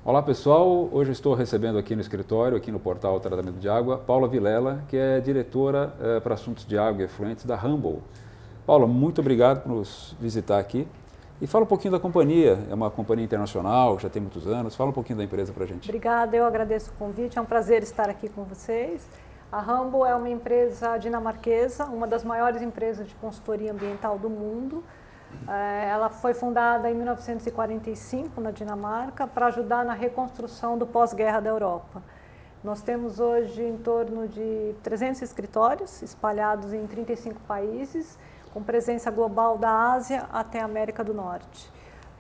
Olá pessoal, hoje eu estou recebendo aqui no escritório, aqui no portal Tratamento de Água, Paula Vilela, que é diretora para assuntos de água e efluentes da Ramboll. Paula, muito obrigado por nos visitar aqui. E fala um pouquinho da companhia, é uma companhia internacional, já tem muitos anos, fala um pouquinho da empresa para a gente. Obrigada, eu agradeço o convite, é um prazer estar aqui com vocês. A Ramboll é uma empresa dinamarquesa, uma das maiores empresas de consultoria ambiental do mundo. Ela foi fundada em 1945 na Dinamarca para ajudar na reconstrução do pós-guerra da Europa. Nós temos hoje em torno de 300 escritórios espalhados em 35 países, com presença global da Ásia até a América do Norte.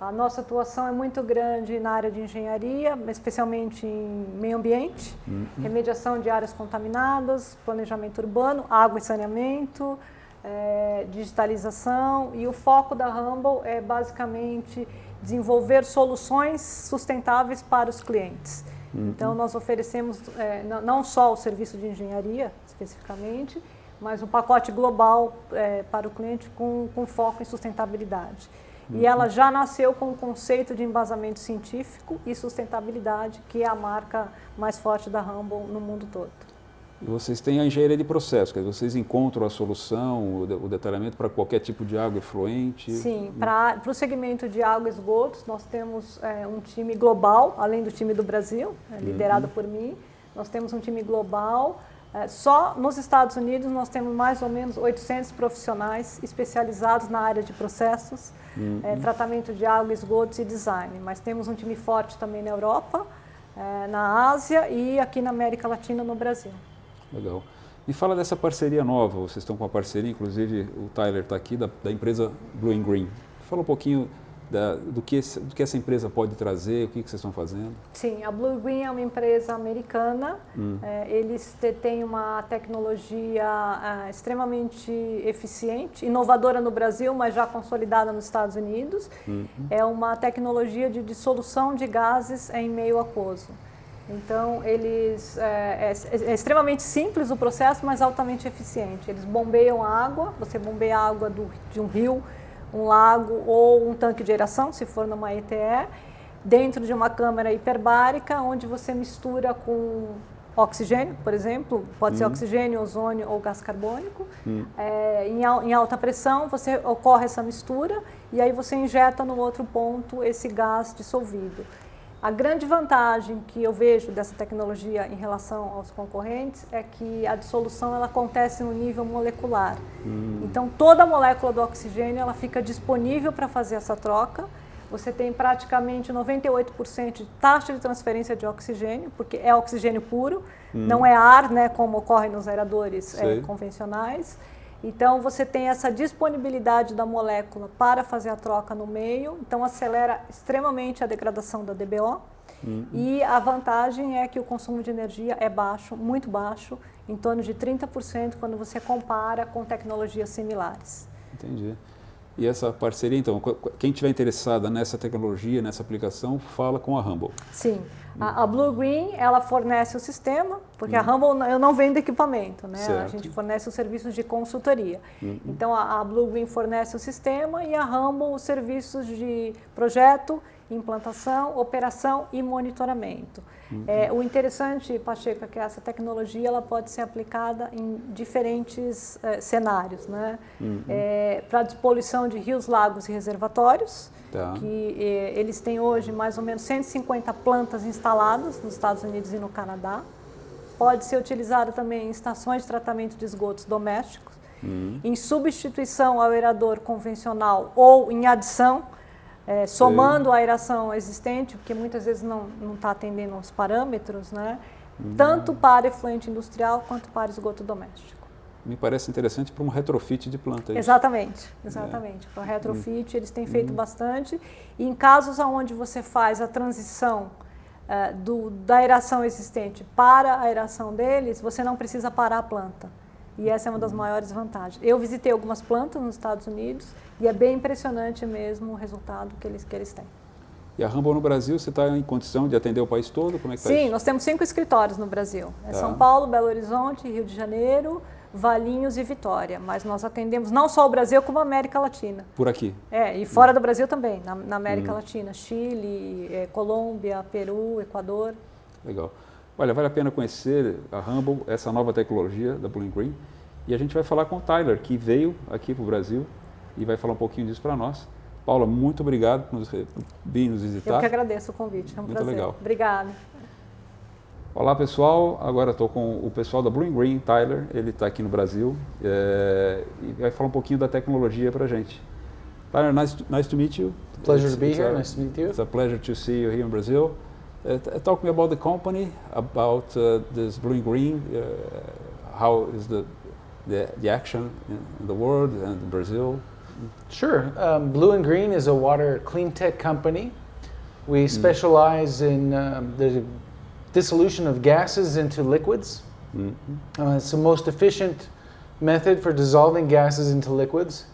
A nossa atuação é muito grande na área de engenharia, especialmente em meio ambiente, remediação de áreas contaminadas, planejamento urbano, água e saneamento, digitalização, e o foco da Ramboll é basicamente desenvolver soluções sustentáveis para os clientes. Então nós oferecemos não só o serviço de engenharia especificamente, mas um pacote global para o cliente com foco em sustentabilidade. E ela já nasceu com o conceito de embasamento científico e sustentabilidade, que é a marca mais forte da Ramboll no mundo todo. E vocês têm a engenharia de processo, quer dizer, vocês encontram a solução, o detalhamento para qualquer tipo de água efluente? Sim, para o segmento de água e esgotos, nós temos um time global, além do time do Brasil, liderado por mim. Nós temos um time global. Só nos Estados Unidos nós temos mais ou menos 800 profissionais especializados na área de processos, tratamento de água, esgotos e design. Mas temos um time forte também na Europa, na Ásia e aqui na América Latina, no Brasil. Legal. Me fala dessa parceria nova, vocês estão com uma parceria, inclusive o Tyler está aqui, da empresa BlueInGreen. Fala um pouquinho do que essa empresa pode trazer, o que vocês estão fazendo. Sim, a BlueInGreen é uma empresa americana, eles têm uma tecnologia extremamente eficiente, inovadora no Brasil, mas já consolidada nos Estados Unidos. É uma tecnologia de dissolução de gases em meio aquoso. Então, é extremamente simples o processo, mas altamente eficiente. Eles bombeiam a água, você bombeia a água de um rio, um lago ou um tanque de aeração, se for numa ETE, dentro de uma câmara hiperbárica, onde você mistura com oxigênio, por exemplo, pode ser oxigênio, ozônio ou gás carbônico. Em alta pressão, ocorre essa mistura e aí você injeta no outro ponto esse gás dissolvido. A grande vantagem que eu vejo dessa tecnologia em relação aos concorrentes é que a dissolução ela acontece no nível molecular. Então, toda a molécula do oxigênio ela fica disponível para fazer essa troca. Você tem praticamente 98% de taxa de transferência de oxigênio, porque é oxigênio puro, não é ar, né, como ocorre nos aeradores convencionais. Então, você tem essa disponibilidade da molécula para fazer a troca no meio, então acelera extremamente a degradação da DBO. E a vantagem é que o consumo de energia é baixo, muito baixo, em torno de 30% quando você compara com tecnologias similares. Entendi. E essa parceria, então, quem estiver interessada nessa tecnologia, nessa aplicação, fala com a Ramboll. Sim. A BlueInGreen, ela fornece o sistema, porque a Ramboll, eu não vendo equipamento, né? Certo. A gente fornece os serviços de consultoria. Então, a BlueInGreen fornece o sistema e a Ramboll os serviços de projeto, implantação, operação e monitoramento. O interessante, Pacheco, é que essa tecnologia ela pode ser aplicada em diferentes cenários, né? Para despoluição de rios, lagos e reservatórios, que eles têm hoje mais ou menos 150 plantas instaladas nos Estados Unidos e no Canadá. Pode ser utilizado também em estações de tratamento de esgotos domésticos, em substituição ao aerador convencional ou em adição, somando a aeração existente, porque muitas vezes não está atendendo aos parâmetros, né? Tanto para efluente industrial quanto para esgoto doméstico. Me parece interessante para um retrofit de planta. Exatamente. Para o retrofit eles têm feito bastante. E em casos onde você faz a transição da aeração existente para a aeração deles, você não precisa parar a planta. E essa é uma das maiores vantagens. Eu visitei algumas plantas nos Estados Unidos e é bem impressionante mesmo o resultado que eles têm. E a Ramboll no Brasil, você está em condição de atender o país todo? Como é que está isso? Sim, nós temos 5 escritórios no Brasil. São Paulo, Belo Horizonte, Rio de Janeiro, Valinhos e Vitória, mas nós atendemos não só o Brasil, como a América Latina. Por aqui? E fora do Brasil também, na América Latina, Chile, Colômbia, Peru, Equador. Legal. Olha, vale a pena conhecer a Ramboll, essa nova tecnologia da BlueInGreen, e a gente vai falar com o Tyler, que veio aqui para o Brasil e vai falar um pouquinho disso para nós. Paula, muito obrigado por vir nos visitar. Eu que agradeço o convite, é um muito prazer. Legal. Obrigada. Olá pessoal, agora estou com o pessoal da BlueInGreen, Tyler, ele está aqui no Brasil e vai falar um pouquinho da tecnologia para a gente. Tyler, nice to meet you. Pleasure to be here, nice to meet you. It's a pleasure to see you here in Brazil. Talk me about the company, about this BlueInGreen, how is the action in the world and in Brazil? Sure, BlueInGreen is a water clean tech company. We specialize in the dissolution of gases into liquids. It's the most efficient method for dissolving gases into liquids,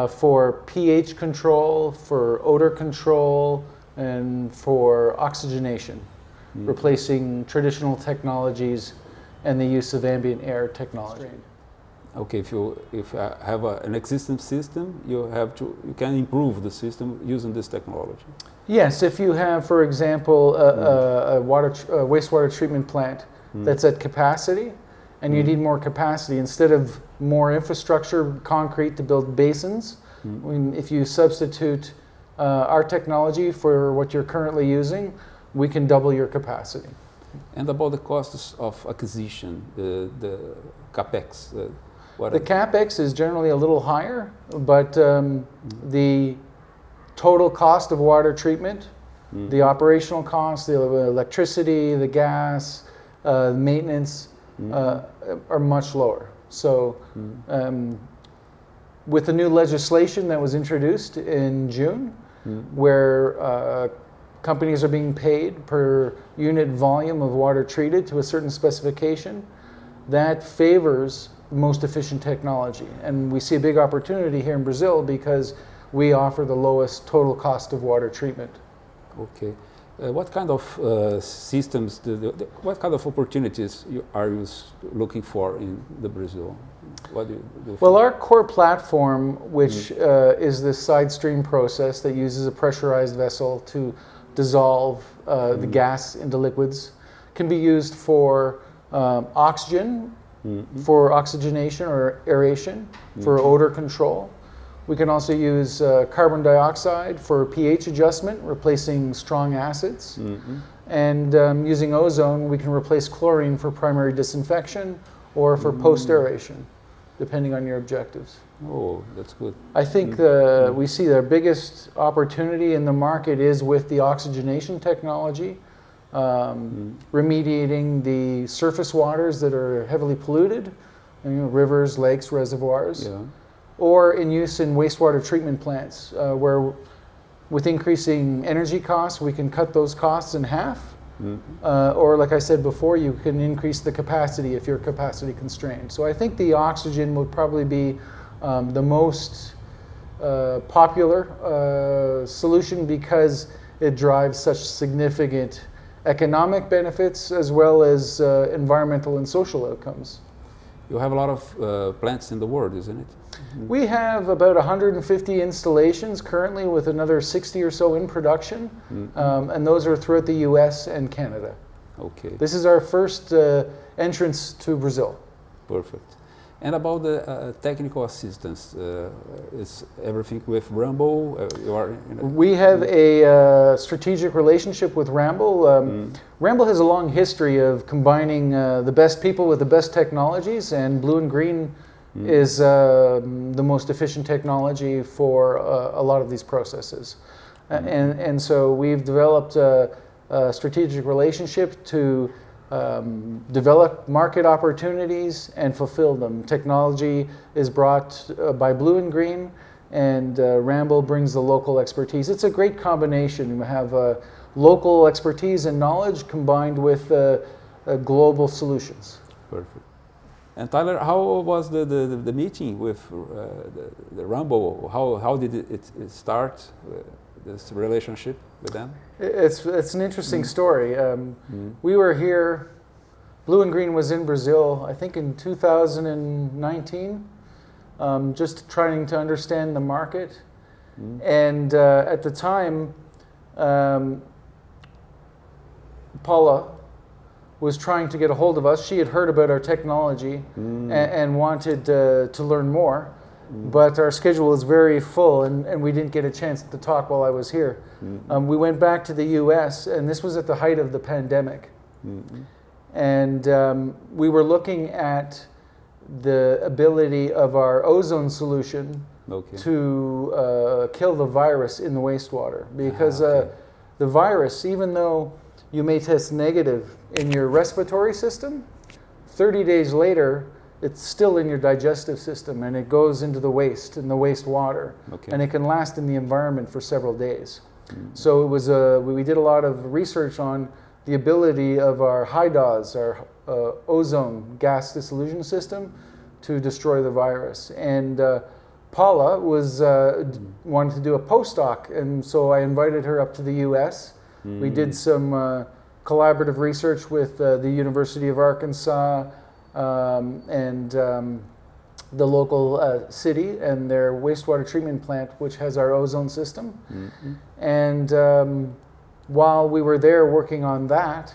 for pH control, for odor control, and for oxygenation, replacing traditional technologies and the use of ambient air technology. Okay, if you have an existing system, you can improve the system using this technology. Yes, if you have, for example, a wastewater treatment plant that's at capacity, and you need more capacity, instead of more infrastructure, concrete to build basins, if you substitute our technology for what you're currently using, we can double your capacity. And about the costs of acquisition, the capex. The capex is generally a little higher, but the total cost of water treatment, the operational cost, the electricity, the gas, maintenance are much lower. So with the new legislation that was introduced in June, where companies are being paid per unit volume of water treated to a certain specification, that favors most efficient technology. And we see a big opportunity here in Brazil because we offer the lowest total cost of water treatment. Okay. What kind of systems, what kind of opportunities are you looking for in the Brazil? What do you Well, our core platform, which is this side stream process that uses a pressurized vessel to dissolve the gas into liquids, can be used for oxygen, for oxygenation or aeration, for odor control. We can also use carbon dioxide for pH adjustment, replacing strong acids. And using ozone, we can replace chlorine for primary disinfection or for post-aeration, depending on your objectives. Oh, that's good. I think we see the biggest opportunity in the market is with the oxygenation technology, remediating the surface waters that are heavily polluted, rivers, lakes, reservoirs. Yeah. Or in use in wastewater treatment plants, where with increasing energy costs, we can cut those costs in half. Or like I said before, you can increase the capacity if you're capacity constrained. So I think the oxygen would probably be the most popular solution because it drives such significant economic benefits as well as environmental and social outcomes. You have a lot of plants in the world, isn't it? We have about 150 installations currently, with another 60 or so in production, and those are throughout the US and Canada. Okay. This is our first entrance to Brazil. Perfect. And about the technical assistance, is everything with Ramboll? We have a strategic relationship with Ramboll. Ramboll has a long history of combining the best people with the best technologies, and BlueInGreen is the most efficient technology for a lot of these processes. And so we've developed a strategic relationship to develop market opportunities and fulfill them. Technology is brought by BlueInGreen, and Ramboll brings the local expertise. It's a great combination. We have local expertise and knowledge combined with global solutions. Perfect. And Tyler, how was the meeting with the Ramboll? How did it start, this relationship with them? It's an interesting story. We were here BlueInGreen was in Brazil, I think in 2019, just trying to understand the market. And at the time, Paula was trying to get a hold of us. She had heard about our technology and wanted to learn more, but our schedule was very full and we didn't get a chance to talk while I was here. We went back to the US, and this was at the height of the pandemic. And we were looking at the ability of our ozone solution to kill the virus in the wastewater, because the virus, even though you may test negative in your respiratory system, 30 days later, it's still in your digestive system and it goes into the waste, in the wastewater, and it can last in the environment for several days. So it was we did a lot of research on the ability of our HIDAS, our ozone gas dissolution system, to destroy the virus. And Paula was wanted to do a postdoc, and so I invited her up to the US. We did some collaborative research with the University of Arkansas and the local city and their wastewater treatment plant, which has our ozone system. And while we were there working on that,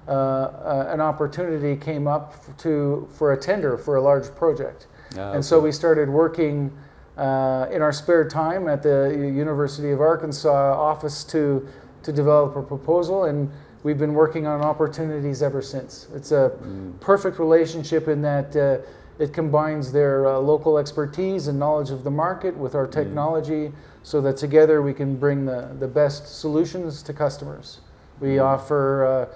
an opportunity came up for a tender for a large project. And so we started working in our spare time at the University of Arkansas office to develop a proposal, and we've been working on opportunities ever since. It's a perfect relationship in that it combines their local expertise and knowledge of the market with our technology, so that together we can bring the best solutions to customers. We offer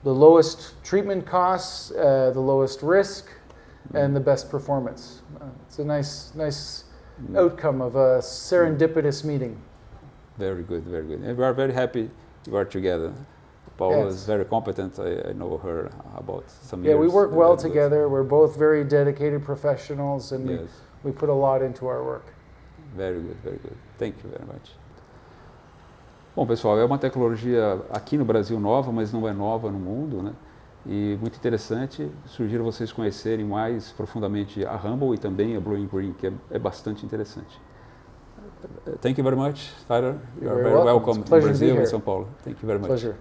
the lowest treatment costs, the lowest risk, and the best performance. It's a nice outcome of a serendipitous meeting. Very good, very good. And we are very happy you are together. Paula is very competent. I know her about some years. Yeah, we work well together. We're both very dedicated professionals, and we put a lot into our work. Very good, very good. Thank you very much. Bom, pessoal, é uma tecnologia aqui no Brasil nova, mas não é nova no mundo, né? E muito interessante. Sugiro vocês conhecerem mais profundamente a Ramboll e também a BlueInGreen, que é bastante interessante. Thank you very much, Tyler. You are very welcome to Brazil and São Paulo. Thank you very much. Pleasure.